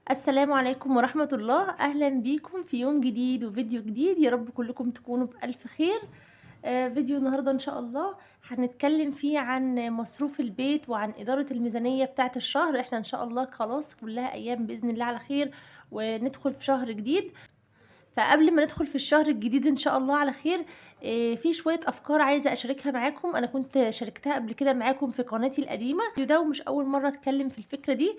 السلام عليكم ورحمة الله، أهلا بيكم في يوم جديد وفيديو جديد. يا رب كلكم تكونوا بألف خير. فيديو النهاردة إن شاء الله هنتكلم فيه عن مصروف البيت وعن إدارة الميزانية بتاعة الشهر. احنا إن شاء الله خلاص كلها أيام بإذن الله على خير وندخل في شهر جديد. فقبل ما ندخل في الشهر الجديد ان شاء الله على خير، في شوية افكار عايزة اشاركها معاكم. انا كنت شاركتها قبل كده معاكم في قناتي القديمة ده، ومش اول مرة اتكلم في الفكرة دي.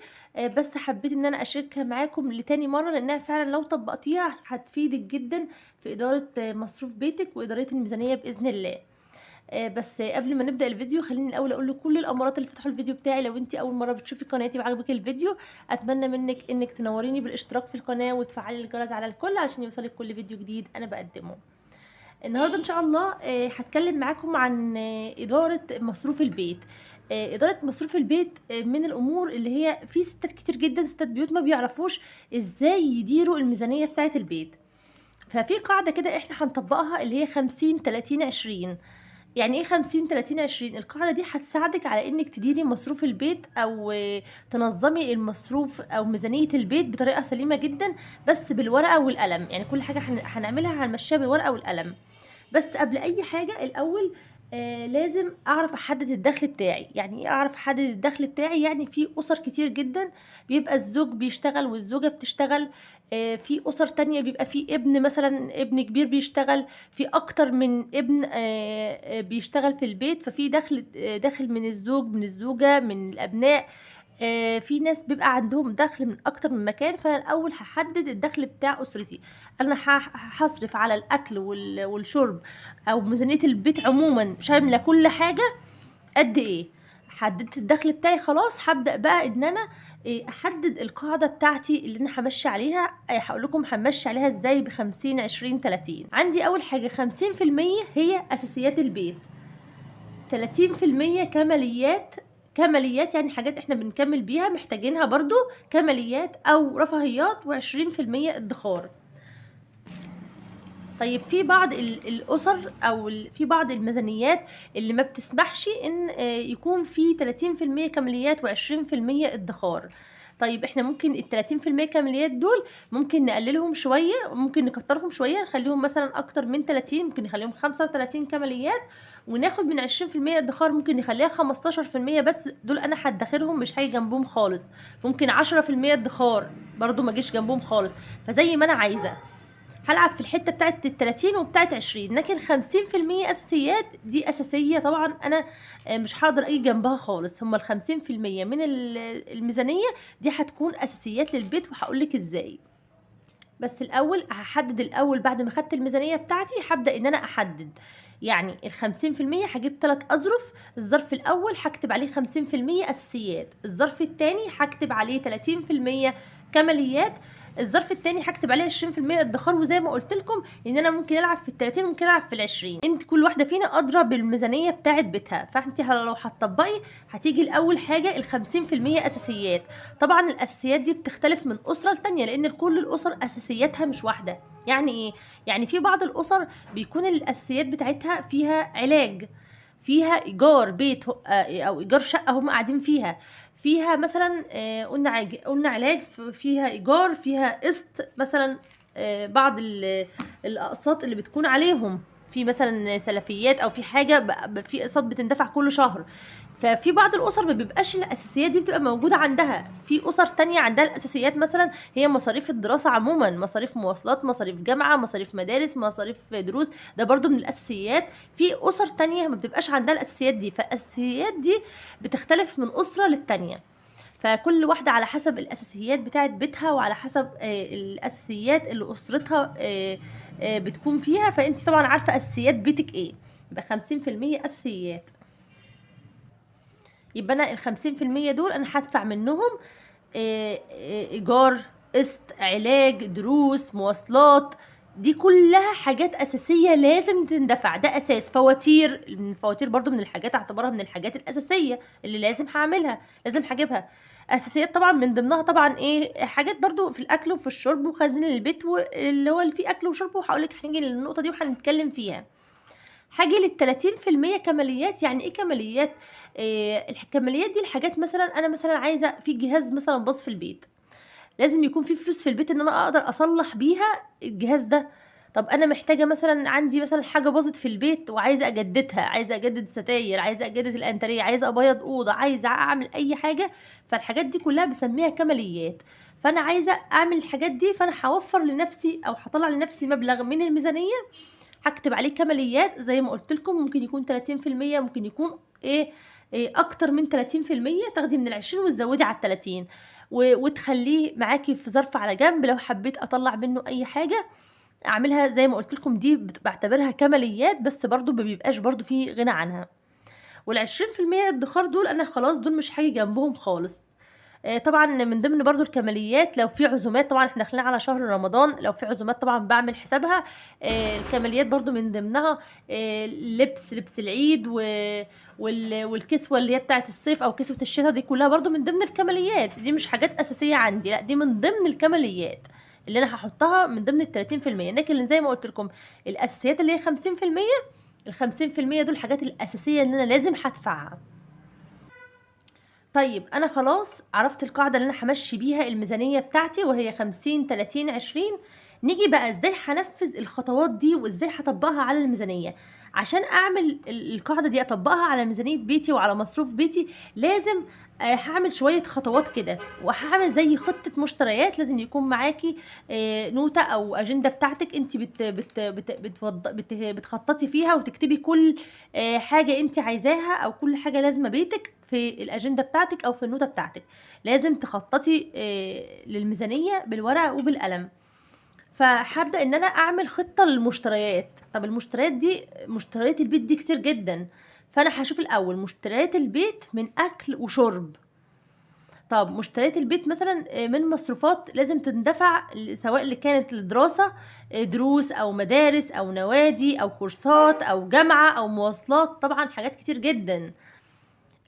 بس حبيت ان انا اشاركها معاكم لتاني مرة، لانها فعلا لو طبقتيها هتفيدك جدا في ادارة مصروف بيتك وادارة الميزانية باذن الله. بس قبل ما نبدأ الفيديو خليني الأول أقول لكل الأمارات اللي فتحوا الفيديو بتاعي، لو أنتِ أول مرة بتشوفي قناتي وعجبك الفيديو أتمنى منِّك إنِّك تنوريني بالاشتراك في القناة وتفعلي الجرس على الكل علشان يوصلك كل فيديو جديد أنا باقدمه. النهارده إن شاء الله هاتكلم معاكم عن إدارة مصروف البيت. إدارة مصروف البيت من الأمور اللي هي في ستات كتير جدًا، ستات بيوت ما بيعرفوش إزاي يديروا الميزانية بتاعة البيت. ففي قاعدة كده إحنا هنطبّقها اللي هي 50 30 20. يعني إيه 50 30 20؟ القاعدة دي هتساعدِك على إنِّك تديري مصروف البيت أو تنظّمي المصروف أو ميزانية البيت بطريقة سليمة جدًا، بس بالورقة والقلم. يعني كل حاجة هنعملها هنمشّيها بالورقة والقلم. بس قبل أي حاجة الأول لازم أعرف أحدد الدخل بتاعي. يعني إيه أعرف أحدد الدخل بتاعي؟ يعني في أُسر كتير جدًا بيبقى الزوج بيشتغل والزوجة بتشتغل. في أُسر تانية بيبقى في ابن مثلًا، ابن كبير بيشتغل، في أكتر من ابن بيشتغل في البيت، ففي دخل من الزوج، من الزوجة، من الأبناء. في ناس بيبقى عندهم دخل من أكتر من مكان. فأنا الأول هاحدد الدخل بتاع أسرتي. أنا هاصرف على الأكل والشرب أو ميزانية البيت عمومًا شاملة كل حاجة قد إيه. حددت الدخل بتاعي خلاص، هابدأ بقى إن أنا أحدد القاعدة بتاعتي اللي أنا هامشّي عليها. هاقول لكم هامشّي عليها إزاي ب50 20 30. عندي أول حاجة 50% هي أساسيات البيت، 30% كماليات. كماليات يعني حاجات إحنا بنكمّل بيها محتاجينها برضه كماليات أو رفاهيات، و20% ادخار. طيب في بعض الأُسر أو في بعض الميزانيات اللي ما بتسمحش إن يكون في 30% كماليات و20% ادخار. طيب إحنا ممكن ال30% كماليات دول ممكن نقللهم شوية، وممكن نكترهم شوية نخليهم مثلًا أكتر من 30، ممكن نخليهم 35 كماليات، وناخد من 20% ادخار، ممكن نخليها 15% بس. دول أنا هادخرهم مش هاجي جنبهم خالص. ممكن 10% ادخار برضه ما اجيش جنبهم خالص. فزي ما أنا عايزة. هالعب في الحتة بتاعة ال30 وبتاعة 20، لكن 50% أساسيات دي أساسية طبعًا. أنا مش هاقدر أيجي جنبها خالص. هُم ال50% من الميزانية دي هتكون أساسيات للبيت، وهاقول لِك إزاي. بس الأول هاحدد الأول بعد ما خدت الميزانية بتاعتي، هابدأ إن أنا أحدد. يعني ال50% هاجيب 3 أظرف. الظرف الأول هاكتب عليه 50% أساسيات، الظرف التاني هاكتب عليه 30% كماليات، الظرف التاني هاكتب عليه 20% ادخار. وزي ما قُلت لكم إن أنا ممكن ألعب في ال30 وممكن ألعب في ال20. أنتِ كل واحدة فينا أدرى بالميزانية بتاعة بيتها. فأنتِ لو هتطبّقي هتيجي الأول حاجة ال50% أساسيات. طبعًا الأساسيات دي بتختلف من أسرة لتانية، لإن كل الأسر أساسياتها مش واحدة. يعني إيه؟ يعني في بعض الأسر بيكون الأساسيات بتاعتها فيها علاج، فيها إيجار بيت أو إيجار شقة هُم قاعدين فيها، فيها مثلًا قُلنا علاج، فيها إيجار، فيها قسط مثلًا. بعض الأقساط اللي بتكون عليهم، في مثلًا سلفيات أو في حاجة في أقساط بتندفع كل شهر. ففي بعض الأسر ما بيبقاش الأساسيات دي بتبقى موجودة عندها. في أسر تانية عندها الأساسيات مثلًا هي مصاريف الدراسة عمومًا، مصاريف مواصلات، مصاريف جامعة، مصاريف مدارس، مصاريف دروس، ده برضه من الأساسيات. في أسر تانية ما بتبقاش عندها الأساسيات دي، فالأساسيات دي بتختلف من أسرة للتانية. فكل واحدة على حسب الأساسيات بتاعة بيتها، وعلى حسب الأساسيات اللي أسرتها بتكون فيها. فأنتِ طبعًا عارفة أساسيات بيتِك إيه. يبقى 50% أساسيات. يبقى أنا ال50% دول أنا هادفع منهم إيجار، قسط، علاج، دروس، مواصلات. دي كلها حاجات أساسية لازم تندفع، ده أساس. فواتير، الفواتير برضه من الحاجات، أعتبرها من الحاجات الأساسية اللي لازم هاعملها، لازم هاجيبها. أساسيات طبعًا من ضمنها طبعًا إيه، حاجات برضه في الأكل وفي الشرب وخزين البيت، واللي هو اللي فيه أكل وشرب، وهاقول لِك هنيجي للنقطة دي وهنتكلم فيها. هاجي لل30% كماليات. يعني إيه كماليات؟ الكماليات دي الحاجات مثلًا أنا مثلًا عايزة في جهاز مثلًا باظ في البيت. لازم يكون في فلوس في البيت إن أنا أقدر أصلّح بيها الجهاز ده. طب أنا محتاجة مثلًا عندي مثلًا حاجة باظت في البيت وعايزة أجددها، عايزة أجدد ستاير، عايزة أجدد الأنتريه، عايزة أبيض أوضة، عايزة أعمل أي حاجة، فالحاجات دي كلها باسميها كماليات. فأنا عايزة أعمل الحاجات دي، فأنا هاوفّر لنفسي أو هاطلّع لنفسي مبلغ من الميزانية هاكتب عليه كماليات زي ما قُلت لكم، ممكن يكون 30%، ممكن يكون إيه، أكتر من 30%، تاخدي من ال20 وتزوّدي على ال30 وتخلّيه معاكِ في ظرف على جنب لو حبيت أطلّع منه أي حاجة أعملها زي ما قُلت لكم دي باعتبرها كماليات، بس برضه ما بيبقاش برضه في غنى عنها. وال20% ادّخار دول أنا خلاص دول مش هاجي جنبهم خالص. طبعًا من ضمن برضه الكماليات لو في عزومات، طبعًا إحنا داخلين على شهر رمضان، لو في عزومات طبعًا باعمل حسابها. الكماليات برضه من ضمنها لبس العيد والكسوة اللي هي بتاعة الصيف أو كسوة الشتا، دي كلّها برضه من ضمن الكماليات، دي مش حاجات أساسية عندي، لأ دي من ضمن الكماليات اللي أنا هاحطها من ضمن ال30%، لكن زي ما قُلت لكم الأساسيات اللي هي 50%، ال50% دول الحاجات الأساسية اللي أنا لازم هادفعها. طيب أنا خلاص عرفت القاعدة اللي أنا هامشّي بيها الميزانية بتاعتي وهي 50، 30، 20. نيجي بقى إزاي هانفّذ الخطوات دي وإزاي هاطبّقها على الميزانية. عشان أعمل القاعدة دي أطبّقها على ميزانية بيتي وعلى مصروف بيتي، لازم هاعمل شوية خطوات كده، وهاعمل زي خطة مشتريات. لازم يكون معاكِ نوتة أو أجندة بتاعتِك أنتِ بت بت بت بتوض بت بتخطّطي فيها وتكتبي كل حاجة أنتِ عايزاها أو كل حاجة لازمة بيتِك في الأجندة بتاعتِك أو في النوتة بتاعتِك. لازم تخطّطي للميزانية بالورقة وبالقلم. فهابدأ إن أنا أعمل خطة للمشتريات. طَب المشتريات دي مشتريات البيت دي كتير جدًا، فأنا هاشوف الأول مشتريات البيت من أكل وشُرب. طب مشتريات البيت مثلًا من مصروفات لازم تندفع سواء اللي كانت للدراسة، دروس أو مدارس أو نوادي أو كورسات أو جامعة أو مواصلات، طبعًا حاجات كتير جدًا.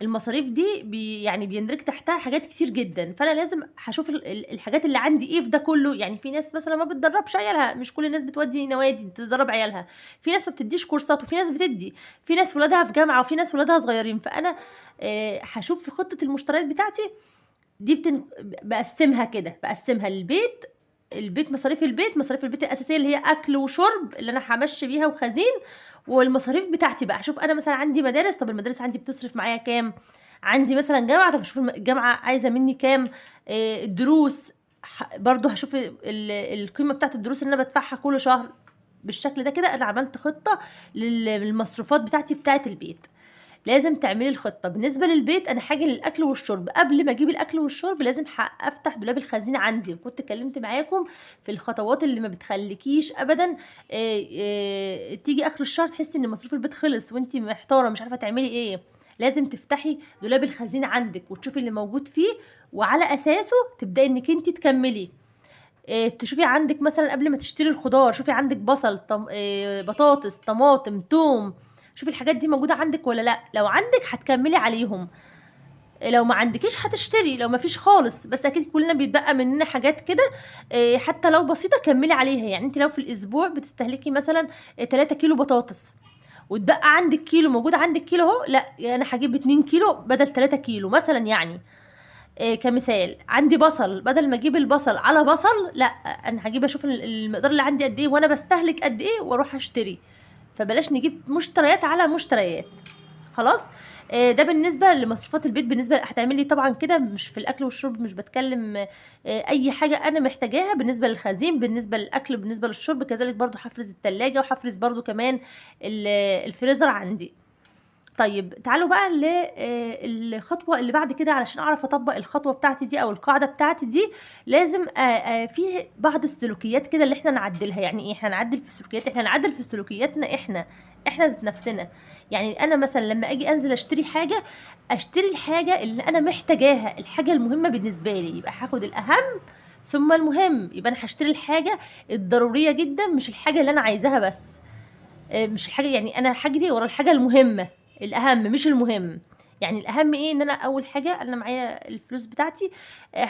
المصاريف دي يعني بيندرج تحتها حاجات كتير جدًا، فأنا لازم هاشوف الحاجات اللي عندي إيه في ده كلّه. يعني في ناس مثلًا ما بتدرّبش عيالها، مش كل الناس بتودّي نوادي تدرّب عيالها، في ناس ما بتدّيش كورسات وفي ناس بتدّي، في ناس ولادها في جامعة وفي ناس ولادها صغيّرين. فأنا هاشوف في خطة المشتريات بتاعتي دي باقسّمها كده، باقسّمها البيت مصاريف البيت الأساسية اللي هي أكل وشرب اللي أنا هامشّي بيها وخزين، والمصاريف بتاعتي بقى هاشوف أنا مثلًا عندي مدارس، طَب المدارس عندي بتصرف معايا كام، عندي مثلًا جامعة، طَب أشوف الجامعة عايزة منّي كام، الدروس برضه هاشوف القيمة بتاعة الدروس اللي أنا بادفعها كل شهر. بالشكل ده كده أنا عملت خطة للمصروفات بتاعتي بتاعة البيت. لازم تعملي الخطة. بالنسبة للبيت أنا هاجي للأكل والشرب، قبل ما أجيب الأكل والشرب لازم أفتح دولاب الخزينة عندي، وكنت اتكلمت معاكم في الخطوات اللي ما بتخلّيكيش أبدًا تيجي آخر الشهر تحسي إن مصروف البيت خلص وأنتِ محتارة مش عارفة تعملي إيه. لازم تفتحي دولاب الخزينة عندِك وتشوفي اللي موجود فيه، وعلى أساسه تبدئي إنِّك أنتِ تكمّلي. تشوفي عندِك مثلًا قبل ما تشتري الخضار، شوفي عندِك بصل، بطاطس، طماطم، توم، شوفي الحاجات دي موجودة عندِك والّا لأ. لو عندِك هتكمّلي عليهم، لو ما عندكيش هتشتري، لو ما فيش خالص، بس أكيد كلنا بيتبقى مننا حاجات كده حتى لو بسيطة كمّلي عليها. يعني أنتِ لو في الأسبوع بتستهلكي مثلًا 3 كيلو بطاطس واتبقى عندِك كيلو، موجود عندِك كيلو أهو، لأ أنا هاجيب 2 كيلو بدل 3 كيلو مثلًا يعني. كمثال، عندي بصل، بدل ما أجيب البصل على بصل، لأ، أنا هاجيب أشوف المقدار اللي عندي قد إيه وأنا باستهلك قد إيه وأروح أشتري. فبلاش نجيب مشتريات على مشتريات. خلاص. ده بالنسبة لمصروفات البيت. بالنسبة هتعملي طبعًا كده مش في الأكل والشرب، مش باتكلم أي حاجة أنا محتاجاها بالنسبة للخزين، بالنسبة للأكل، بالنسبة للشرب، كذلك برضه هافرز التلاجة وهافرز برضه كمان الفريزر عندي. طيب تعالوا بقى الخطوة اللي بعد كده. علشان أعرف أطبّق الخطوة بتاعتي دي أو القاعدة بتاعتي دي، لازم في بعض السلوكيات كده اللي إحنا نعدّلها. يعني إيه إحنا نعدّل في السلوكيات؟ إحنا نعدّل في سلوكياتنا إحنا ذات نفسنا. يعني أنا مثلًا لمّا آجي أنزل أشتري حاجة، أشتري الحاجة اللي أنا محتاجاها، الحاجة المهمة بالنسبة لي، يبقى هاخد الأهم ثم المهم. يبقى أنا هاشتري الحاجة الضرورية جدًا مش الحاجة اللي أنا عايزاها بس. مش الحاجة، يعني أنا هاجري ورا الحاجة المهمة، الأهم مش المهم. يعني الأهم إيه، إن أنا أول حاجة أنا معايا الفلوس بتاعتي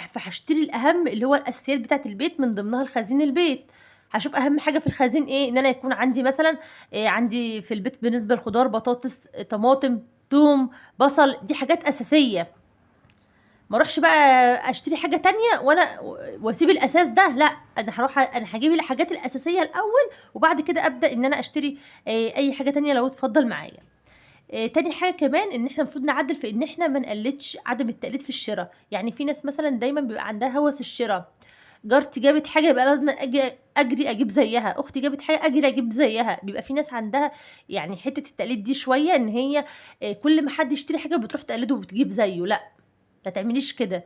فهاشتري الأهم اللي هو الأساسيات بتاعة البيت من ضمنها الخزين البيت. هاشوف أهم حاجة في الخزين إيه، إن أنا يكون عندي مثلًا عندي في البيت بالنسبة للخضار بطاطس، طماطم، توم، بصل، دي حاجات أساسية. ما اروحش بقى اشتري حاجه تانية وانا واسيب الاساس ده، لا انا هجيب الحاجات الاساسيه الاول، وبعد كده ابدا ان انا اشتري اي حاجه تانية لو اتفضل معايا. تاني حاجه كمان ان احنا المفروض نعدل في ان احنا ما نقلدش، عدم التقليد في الشراء. يعني في ناس مثلا دايما بيبقى عندها هوس الشراء، جارتي جابت حاجه يبقى لازم اجري اجيب زيها، اختي جابت حاجه اجري اجيب زيها. بيبقى في ناس عندها يعني حته التقليد دي شويه، ان هي كل ما حد يشتري حاجه بتروح تقلده وبتجيب زيه. لا، ما تعمليش كده.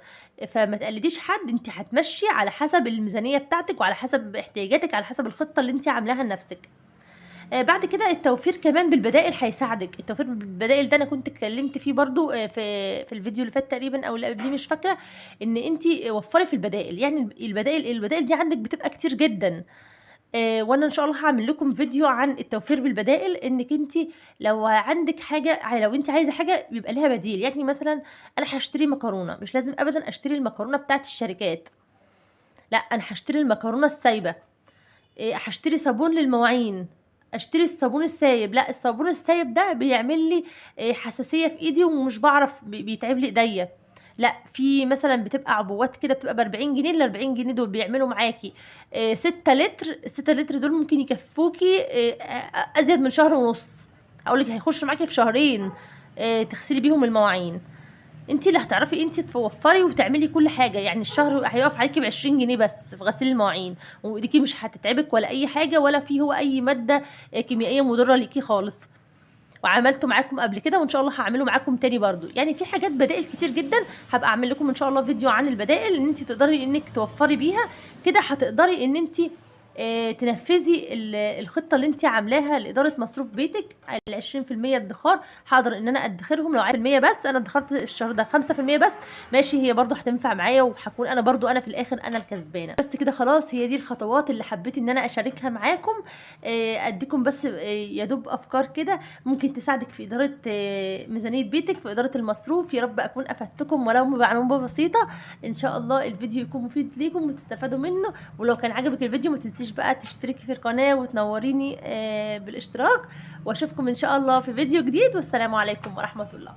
فما تقلديش حد، انت هتمشي على حسب الميزانيه بتاعتك وعلى حسب احتياجاتك، على حسب الخطه اللي انت عاملاها لنفسك. بعد كده التوفير كمان بالبدائل هيساعدك. التوفير بالبدائل ده انا كنت اتكلمت فيه برضو في الفيديو اللي فات تقريبا او اللي قبليه مش فاكره، ان انت وفري في البدائل. يعني البدائل دي عندك بتبقى كتير جدا. وانا ان شاء الله هعمل لكم فيديو عن التوفير بالبدائل، انك انت لو عندك حاجه، لو انت عايزه حاجه بيبقى لها بديل. يعني مثلا انا هشتري مكرونه، مش لازم ابدا اشتري المكرونه بتاعت الشركات، لا انا هشتري المكرونه السايبه. هشتري صابون للمواعين، اشتري الصابون السايب. لا، الصابون السايب ده بيعمل لي حساسيه في ايدي ومش بعرف، بيتعب لي ايديا. لا، في مثلا بتبقى عبوات كده بتبقى ب 40 جنيه. ال 40 جنيه دول بيعملوا معاكي 6 لتر. ال 6 لتر دول ممكن يكفوكي ازيد من شهر ونص. اقول لك هيخشوا معاكي في شهرين تغسلي بيهم المواعين. انت اللي هتعرفي انت توفري وتعملي كل حاجه. يعني الشهر هيقف عليكي ب 20 جنيه بس في غسيل المواعين، وايديكي مش هتتعبك ولا اي حاجه، ولا فيه هو اي ماده كيميائيه مضره ليكي خالص. وعملته معاكم قبل كده وان شاء الله هعمله معاكم تاني برضو. يعني في حاجات بدائل كتير جدا، هبقى اعمل لكم ان شاء الله فيديو عن البدائل ان انت تقدري انك توفري بيها. كده هتقدري ان انت تنفذي الخطه اللي انت عاملاها لاداره مصروف بيتك. ال 20% ادخار هقدر ان انا ادخرهم. لو 10% بس انا ادخرت الشهر ده 5% بس، ماشي، هي برضو هتنفع معايا وهكون انا برضو انا في الاخر انا الكسبانه. بس كده خلاص، هي دي الخطوات اللي حبيت ان انا اشاركها معاكم. اديكم بس يا دوب افكار كده ممكن تساعدك في اداره ميزانيه بيتك، في اداره المصروف. يا رب اكون افدتكم ولو بمعلومه بسيطه. ان شاء الله الفيديو يكون مفيد ليكم وتستفادوا منه. ولو كان عجبك الفيديو ما تنسيش بقى تشتركي في القناه وتنوريني بالاشتراك. واشوفكم ان شاء الله في فيديو جديد، والسلام عليكم ورحمه الله.